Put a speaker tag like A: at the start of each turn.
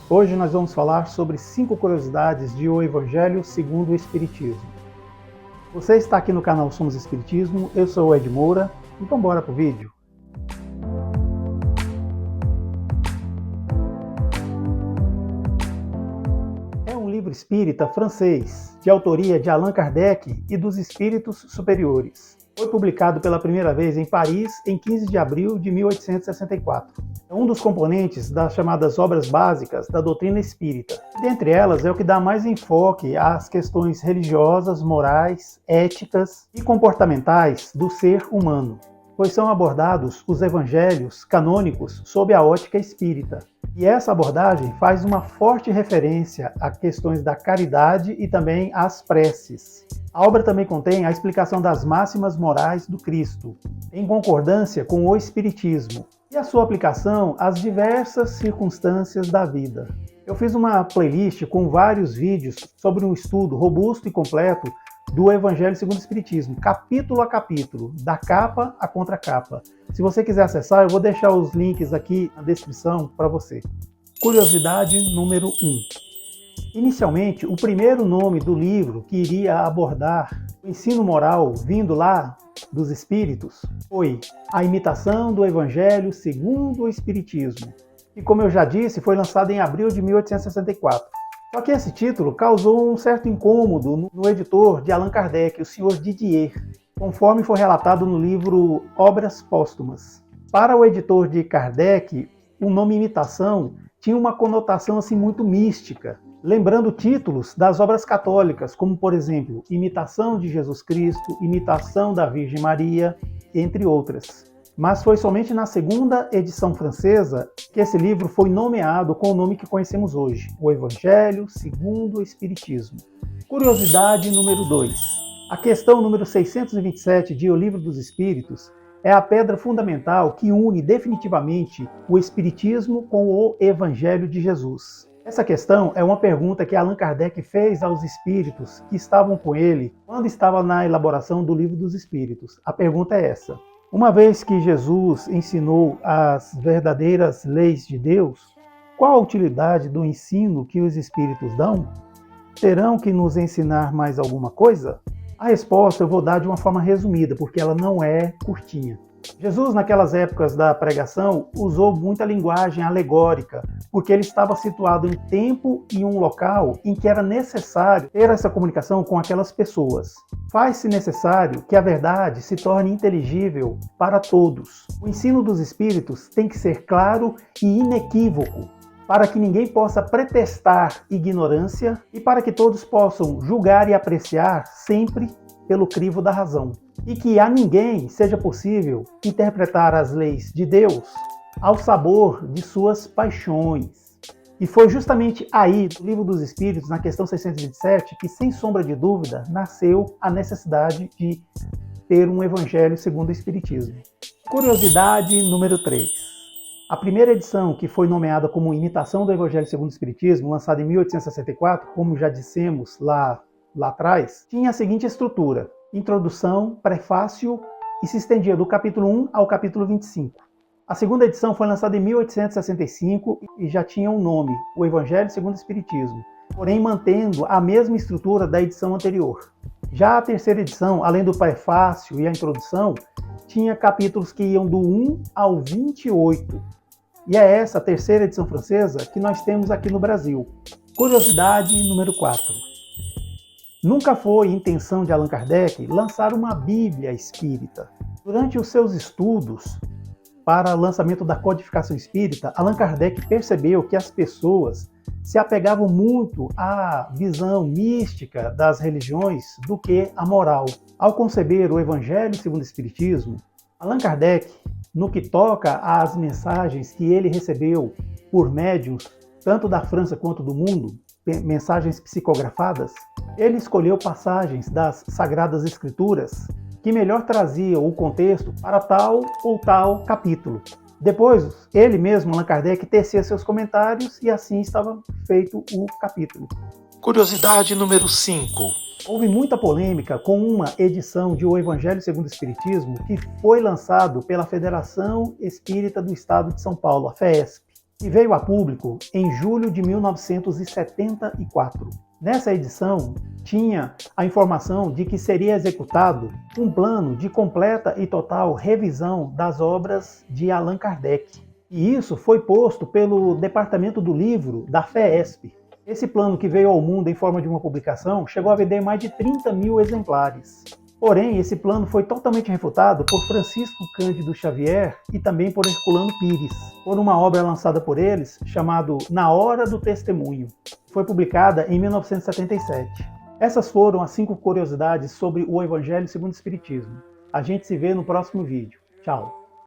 A: Hoje nós vamos falar sobre 5 curiosidades de O Evangelho segundo o Espiritismo. Você está aqui no canal Somos Espiritismo, eu sou o Ed Moura, então bora pro vídeo. É um livro espírita francês, de autoria de Allan Kardec e dos Espíritos Superiores. Foi publicado pela primeira vez em Paris em 15 de abril de 1864. É um dos componentes das chamadas obras básicas da doutrina espírita. Dentre elas, é o que dá mais enfoque às questões religiosas, morais, éticas e comportamentais do ser humano, pois são abordados os evangelhos canônicos sob a ótica espírita. E essa abordagem faz uma forte referência a questões da caridade e também às preces. A obra também contém a explicação das máximas morais do Cristo, em concordância com o Espiritismo, e a sua aplicação às diversas circunstâncias da vida. Eu fiz uma playlist com vários vídeos sobre um estudo robusto e completo do Evangelho segundo o Espiritismo, capítulo a capítulo, da capa à contracapa. Se você quiser acessar, eu vou deixar os links aqui na descrição para você. Curiosidade número 1. Inicialmente, o primeiro nome do livro que iria abordar o ensino moral vindo lá dos Espíritos foi A Imitação do Evangelho segundo o Espiritismo, que, como eu já disse, foi lançado em abril de 1864. Só que esse título causou um certo incômodo no editor de Allan Kardec, o Sr. Didier, conforme foi relatado no livro Obras Póstumas. Para o editor de Kardec, o nome imitação tinha uma conotação assim muito mística, lembrando títulos das obras católicas, como, por exemplo, Imitação de Jesus Cristo, Imitação da Virgem Maria, entre outras. Mas foi somente na segunda edição francesa que esse livro foi nomeado com o nome que conhecemos hoje, O Evangelho segundo o Espiritismo. Curiosidade número 2. A questão número 627 de O Livro dos Espíritos é a pedra fundamental que une definitivamente o Espiritismo com o Evangelho de Jesus. Essa questão é uma pergunta que Allan Kardec fez aos espíritos que estavam com ele quando estava na elaboração do Livro dos Espíritos. A pergunta é essa: uma vez que Jesus ensinou as verdadeiras leis de Deus, qual a utilidade do ensino que os espíritos dão? Terão que nos ensinar mais alguma coisa? A resposta eu vou dar de uma forma resumida, porque ela não é curtinha. Jesus, naquelas épocas da pregação, usou muita linguagem alegórica, porque ele estava situado em tempo e um local em que era necessário ter essa comunicação com aquelas pessoas. Faz-se necessário que a verdade se torne inteligível para todos. O ensino dos espíritos tem que ser claro e inequívoco, para que ninguém possa pretextar ignorância e para que todos possam julgar e apreciar sempre pelo crivo da razão. E que a ninguém seja possível interpretar as leis de Deus ao sabor de suas paixões. E foi justamente aí, no Livro dos Espíritos, na questão 627, que, sem sombra de dúvida, nasceu a necessidade de ter um Evangelho segundo o Espiritismo. Curiosidade número 3. A primeira edição, que foi nomeada como Imitação do Evangelho segundo o Espiritismo, lançada em 1864, como já dissemos lá atrás, tinha a seguinte estrutura: introdução, prefácio, e se estendia do capítulo 1 ao capítulo 25. A segunda edição foi lançada em 1865 e já tinha um nome, O Evangelho segundo o Espiritismo, porém mantendo a mesma estrutura da edição anterior. Já a terceira edição, além do prefácio e a introdução, tinha capítulos que iam do 1 ao 28. E é essa terceira edição francesa que nós temos aqui no Brasil. Curiosidade número 4. Nunca foi intenção de Allan Kardec lançar uma Bíblia espírita. Durante os seus estudos para o lançamento da codificação espírita, Allan Kardec percebeu que as pessoas se apegavam muito à visão mística das religiões do que à moral. Ao conceber o Evangelho segundo o Espiritismo, Allan Kardec, no que toca às mensagens que ele recebeu por médiuns, tanto da França quanto do mundo, mensagens psicografadas, ele escolheu passagens das Sagradas Escrituras que melhor traziam o contexto para tal ou tal capítulo. Depois, ele mesmo, Allan Kardec, tecia seus comentários e assim estava feito o capítulo.
B: Curiosidade número 5.
A: Houve muita polêmica com uma edição de O Evangelho segundo o Espiritismo que foi lançado pela Federação Espírita do Estado de São Paulo, a FEESP. e veio a público em julho de 1974. Nessa edição, tinha a informação de que seria executado um plano de completa e total revisão das obras de Allan Kardec. E isso foi posto pelo Departamento do Livro da FEESP. Esse plano, que veio ao mundo em forma de uma publicação, chegou a vender mais de 30 mil exemplares. Porém, esse plano foi totalmente refutado por Francisco Cândido Xavier e também por Herculano Pires, por uma obra lançada por eles, chamado Na Hora do Testemunho. Foi publicada em 1977. Essas foram as 5 curiosidades sobre o Evangelho segundo o Espiritismo. A gente se vê no próximo vídeo. Tchau!